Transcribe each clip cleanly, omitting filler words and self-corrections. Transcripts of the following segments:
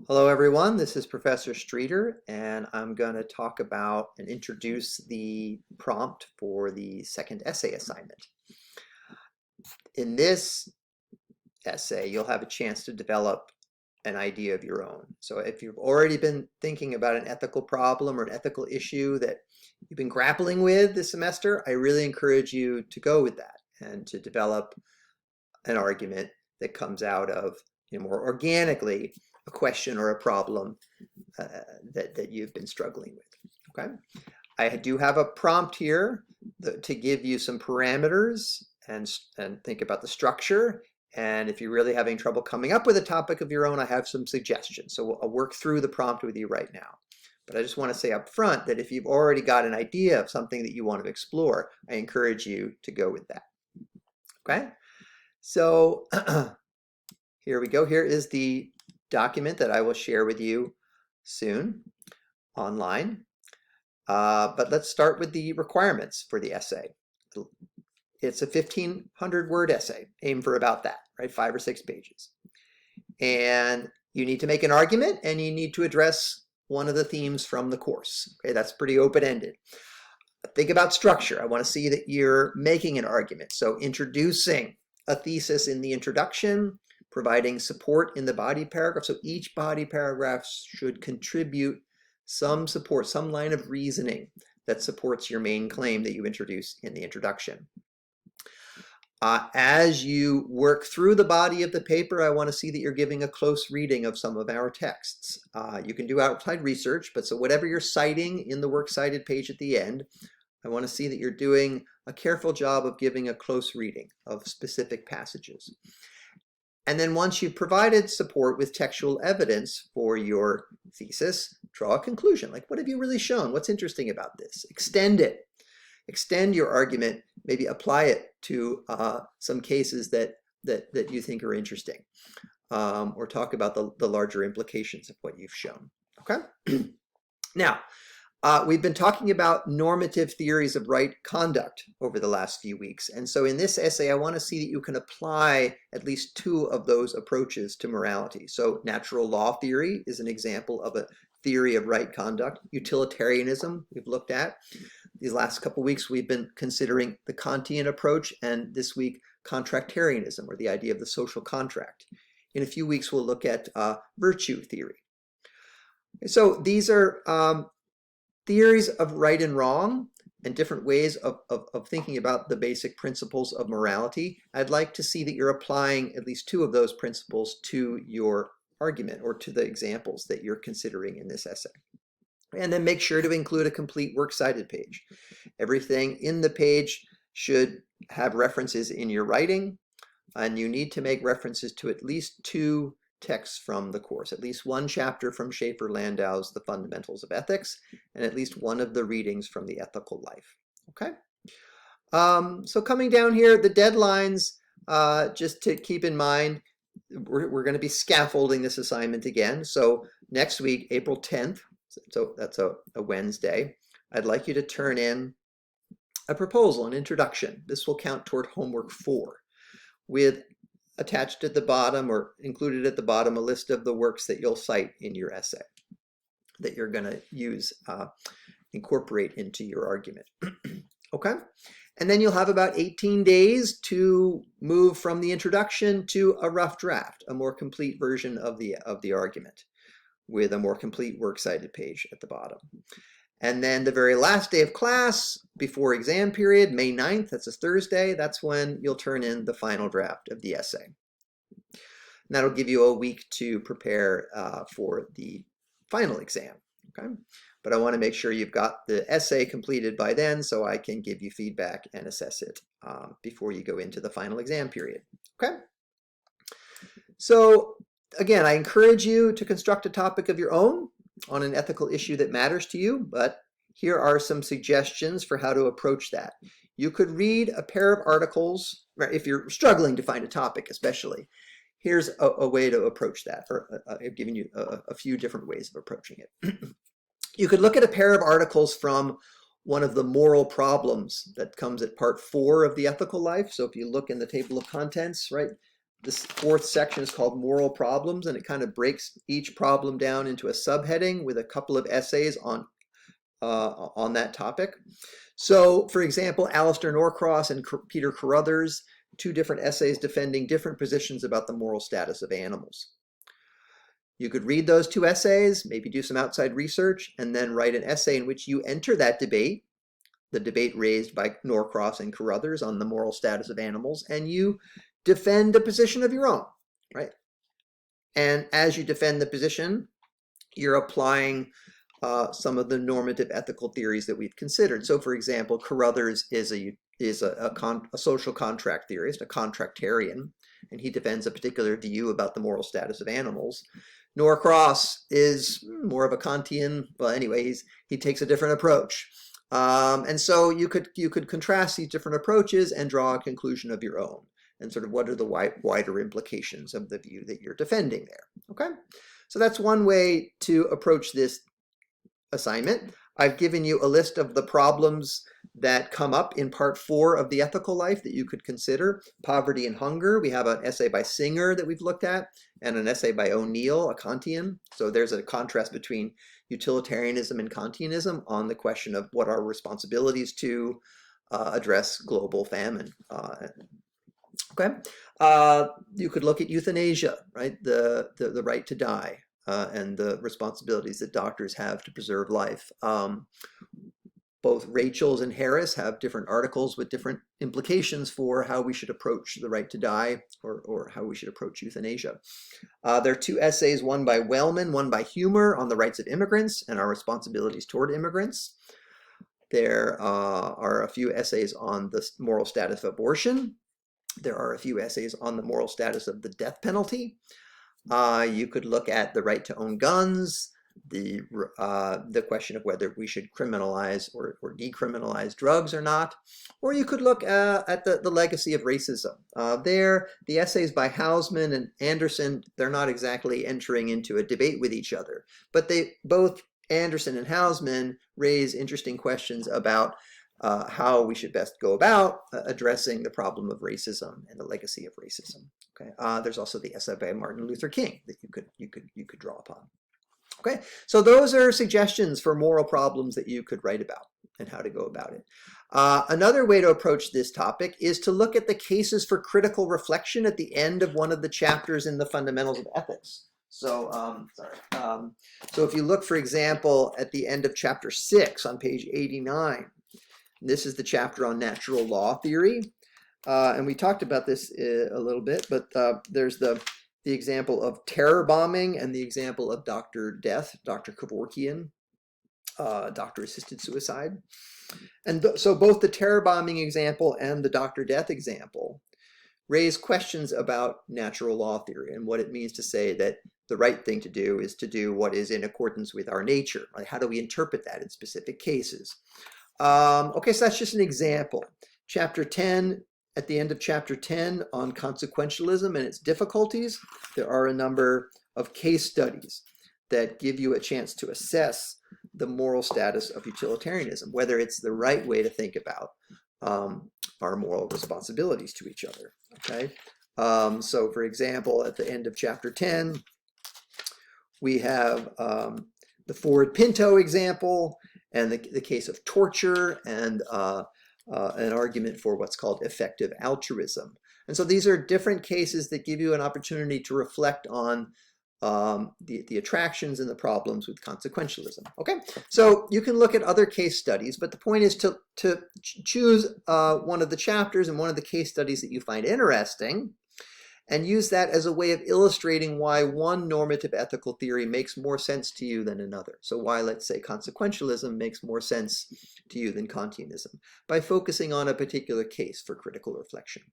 Hello everyone, this is Professor Streeter and I'm going to talk about and introduce the prompt for the second essay assignment. In this essay, you'll have a chance to develop an idea of your own. So if you've already been thinking about an ethical problem or an ethical issue that you've been grappling with this semester, I really encourage you to go with that and to develop an argument that comes out of, more organically, a question or a problem that you've been struggling with. Okay, I do have a prompt here to give you some parameters and think about the structure. And if you're really having trouble coming up with a topic of your own, I have some suggestions. So I'll work through the prompt with you right now. But I just want to say up front that if you've already got an idea of something that you want to explore, I encourage you to go with that. Okay, so here we go. Here is the document that I will share with you soon online. But let's start with the requirements for the essay. It's a 1,500 word essay, aim for about that, right? 5 or 6 pages. And you need to make an argument and you need to address one of the themes from the course. Okay, that's pretty open-ended. Think about structure. I want to see that you're making an argument. So introducing a thesis in the introduction, providing support in the body paragraph. So each body paragraph should contribute some support, some line of reasoning that supports your main claim that you introduce in the introduction. As you work through the body of the paper, I want to see that you're giving a close reading of some of our texts. You can do outside research, but so whatever you're citing in the works cited page at the end, I want to see that you're doing a careful job of giving a close reading of specific passages. And then once you've provided support with textual evidence for your thesis, draw a conclusion. Like, what have you really shown? What's interesting about this? Extend it. Extend your argument, maybe apply it to some cases that you think are interesting, or talk about the larger implications of what you've shown. Okay? Now, we've been talking about normative theories of right conduct over the last few weeks. And so in this essay, I want to see that you can apply at least 2 of those approaches to morality. So natural law theory is an example of a theory of right conduct. Utilitarianism we've looked at. These last couple of weeks, we've been considering the Kantian approach, and this week, contractarianism, or the idea of the social contract. In a few weeks, we'll look at virtue theory. So these are theories of right and wrong and different ways of thinking about the basic principles of morality. I'd like to see that you're applying at least 2 of those principles to your argument or to the examples that you're considering in this essay. And then make sure to include a complete works cited page. Everything in the page should have references in your writing, and you need to make references to at least 2 texts from the course, at least 1 chapter from Schaefer-Landau's The Fundamentals of Ethics, and at least 1 of the readings from The Ethical Life. Okay? So coming down here, the deadlines, just to keep in mind, we're going to be scaffolding this assignment again. So next week, April 10th, so that's a Wednesday, I'd like you to turn in a proposal, an introduction. This will count toward homework 4, with attached at the bottom or included at the bottom a list of the works that you'll cite in your essay that you're going to use, incorporate into your argument. Okay? And then you'll have about 18 days to move from the introduction to a rough draft, a more complete version of the argument, with a more complete works cited page at the bottom. And then the very last day of class, before exam period, May 9th, that's a Thursday, that's when you'll turn in the final draft of the essay. And that'll give you a week to prepare for the final exam. Okay? But I want to make sure you've got the essay completed by then so I can give you feedback and assess it before you go into the final exam period. Okay? So again, I encourage you to construct a topic of your own on an ethical issue that matters to you, but here are some suggestions for how to approach that. You could read a pair of articles, right, if you're struggling to find a topic especially. Here's a way to approach that, or I've given you a few different ways of approaching it. You could look at a pair of articles from one of the moral problems that comes at part 4 of The Ethical Life. So if you look in the table of contents, right, This fourth section is called Moral Problems, and it kind of breaks each problem down into a subheading with a couple of essays on that topic. So, for example, Alistair Norcross and Peter Carruthers, two different essays defending different positions about the moral status of animals. You could read those two essays, maybe do some outside research, and then write an essay in which you enter that debate, the debate raised by Norcross and Carruthers on the moral status of animals, and you defend a position of your own, right? And as you defend the position, you're applying some of the normative ethical theories that we've considered. So, for example, Carruthers is a social contract theorist, a contractarian, and he defends a particular view about the moral status of animals. Norcross is more of a Kantian. Well, anyway, he takes a different approach, and so you could contrast these different approaches and draw a conclusion of your own, and sort of what are the wider implications of the view that you're defending there. Okay, so that's one way to approach this assignment. I've given you a list of the problems that come up in part 4 of the ethical life that you could consider. Poverty and hunger. We have an essay by Singer that we've looked at, and an essay by O'Neill, a Kantian. So there's a contrast between utilitarianism and Kantianism on the question of what are responsibilities to address global famine. Okay, you could look at euthanasia, right? The right to die. And the responsibilities that doctors have to preserve life. Both Rachels and Harris have different articles with different implications for how we should approach the right to die, or how we should approach euthanasia. There are two essays, one by Wellman, one by Humer, on the rights of immigrants and our responsibilities toward immigrants. There are a few essays on the moral status of abortion. There are a few essays on the moral status of the death penalty. You could look at the right to own guns, the question of whether we should criminalize or decriminalize drugs or not, or you could look at the legacy of racism. The essays by Hausman and Anderson, they're not exactly entering into a debate with each other, but both Anderson and Hausman raise interesting questions about how we should best go about addressing the problem of racism and the legacy of racism. Okay, there's also the essay by Martin Luther King that you could draw upon. Okay, so those are suggestions for moral problems that you could write about and how to go about it. Another way to approach this topic is to look at the cases for critical reflection at the end of one of the chapters in the Fundamentals of Ethics. So, so if you look, for example, at the end of chapter 6 on page 89, this is the chapter on natural law theory. And we talked about this a little bit, but there's the example of terror bombing and the example of Dr. Death, Dr. Kevorkian, doctor-assisted suicide. And so both the terror bombing example and the Dr. Death example raise questions about natural law theory and what it means to say that the right thing to do is to do what is in accordance with our nature. Like, how do we interpret that in specific cases? Okay, so that's just an example. Chapter 10, at the end of chapter 10 on consequentialism and its difficulties, there are a number of case studies that give you a chance to assess the moral status of utilitarianism, whether it's the right way to think about our moral responsibilities to each other. Okay, so for example, at the end of chapter 10, we have the Ford-Pinto example and the case of torture and an argument for what's called effective altruism. And so these are different cases that give you an opportunity to reflect on the attractions and the problems with consequentialism. Okay, so you can look at other case studies, but the point is to choose one of the chapters and one of the case studies that you find interesting, and use that as a way of illustrating why one normative ethical theory makes more sense to you than another. So why, let's say, consequentialism makes more sense to you than Kantianism, by focusing on a particular case for critical reflection.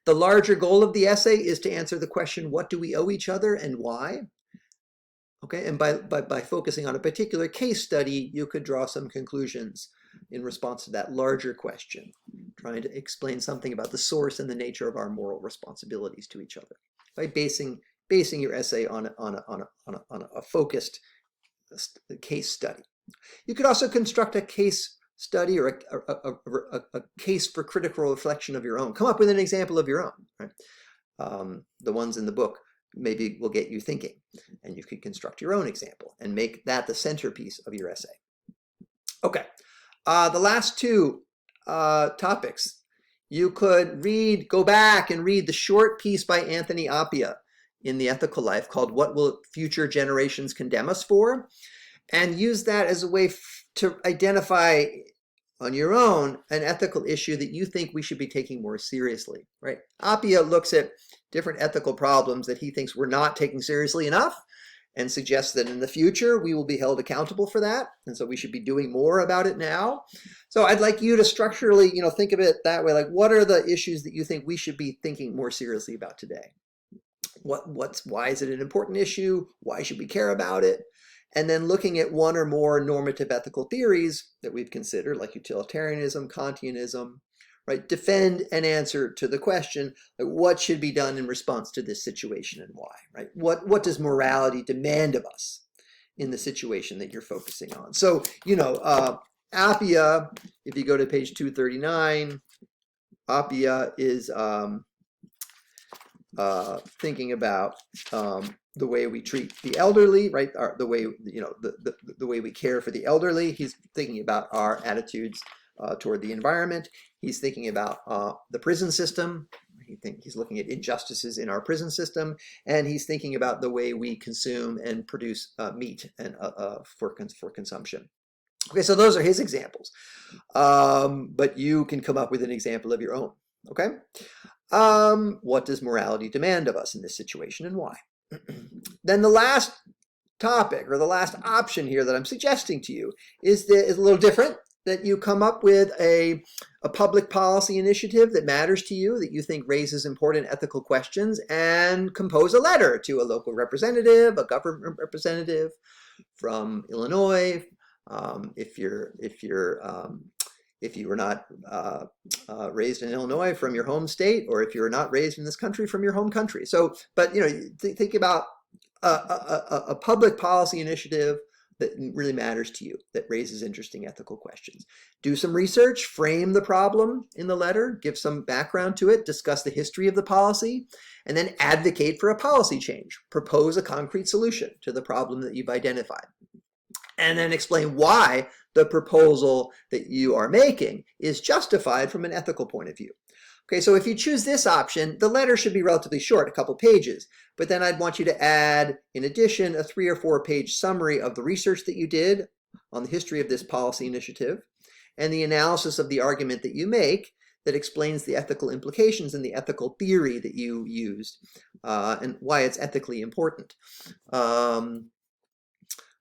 The larger goal of the essay is to answer the question, what do we owe each other and why? Okay, and by focusing on a particular case study, you could draw some conclusions in response to that larger question, trying to explain something about the source and the nature of our moral responsibilities to each other, by basing your essay on a focused case study. You could also construct a case study or a case for critical reflection of your own. Come up with an example of your own. Right? the ones in the book maybe will get you thinking, and you could construct your own example and make that the centerpiece of your essay. Okay, the last two topics. You could go back and read the short piece by Anthony Appia in The Ethical Life called What Will Future Generations Condemn Us For? And use that as a way to identify on your own an ethical issue that you think we should be taking more seriously, right? Appia looks at different ethical problems that he thinks we're not taking seriously enough and suggests that in the future we will be held accountable for that, and so we should be doing more about it now. So I'd like you to structurally, think of it that way, like what are the issues that you think we should be thinking more seriously about today? Why is it an important issue? Why should we care about it? And then looking at one or more normative ethical theories that we've considered, like utilitarianism, Kantianism, right? Defend an answer to the question, like what should be done in response to this situation and why, right? What does morality demand of us in the situation that you're focusing on? So, Appia, if you go to page 239, Appia is thinking about the way we treat the elderly, right? The way, the way we care for the elderly. He's thinking about our attitudes toward the environment. He's thinking about the prison system. He's looking at injustices in our prison system, and he's thinking about the way we consume and produce meat and for consumption. Okay, so those are his examples, but you can come up with an example of your own. Okay, what does morality demand of us in this situation, and why? Then the last topic, or the last option here that I'm suggesting to you is a little different, that you come up with a public policy initiative that matters to you, that you think raises important ethical questions, and compose a letter to a local representative, a government representative from Illinois. If you were not raised in Illinois, from your home state, or if you're not raised in this country, from your home country. So, but think about a public policy initiative that really matters to you, that raises interesting ethical questions. Do some research, frame the problem in the letter, give some background to it, discuss the history of the policy, and then advocate for a policy change. Propose a concrete solution to the problem that you've identified. And then explain why the proposal that you are making is justified from an ethical point of view. Okay, so if you choose this option, the letter should be relatively short, a couple pages, but then I'd want you to add, in addition, a 3 or 4 page summary of the research that you did on the history of this policy initiative and the analysis of the argument that you make that explains the ethical implications and the ethical theory that you used and why it's ethically important.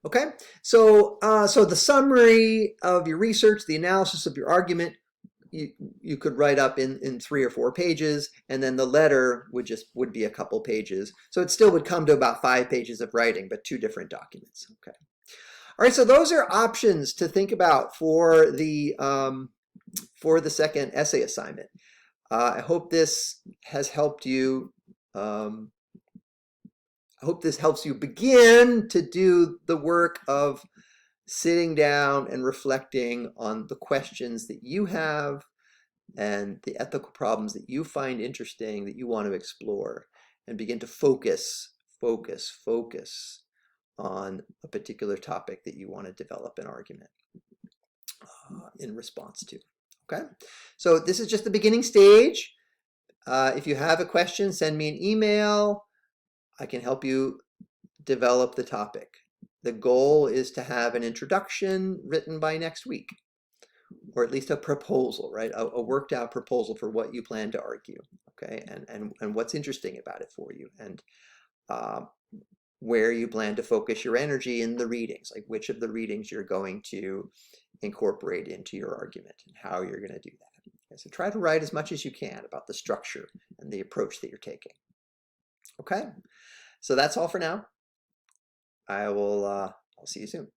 Okay, so the summary of your research, the analysis of your argument, you could write up in 3 or 4 pages, and then the letter would be a couple pages. So it still would come to about 5 pages of writing, but 2 different documents. Okay. All right, so those are options to think about for the second essay assignment. I hope this has helped you. I hope this helps you begin to do the work of sitting down and reflecting on the questions that you have and the ethical problems that you find interesting, that you want to explore, and begin to focus on a particular topic that you want to develop an argument in response to. Okay, so this is just the beginning stage. If you have a question, send me an email. I can help you develop the topic. The goal is to have an introduction written by next week, or at least a proposal, right? A worked out proposal for what you plan to argue, okay? And what's interesting about it for you, and where you plan to focus your energy in the readings, like which of the readings you're going to incorporate into your argument and how you're going to do that. Okay, so try to write as much as you can about the structure and the approach that you're taking. Okay, so that's all for now. I'll see you soon.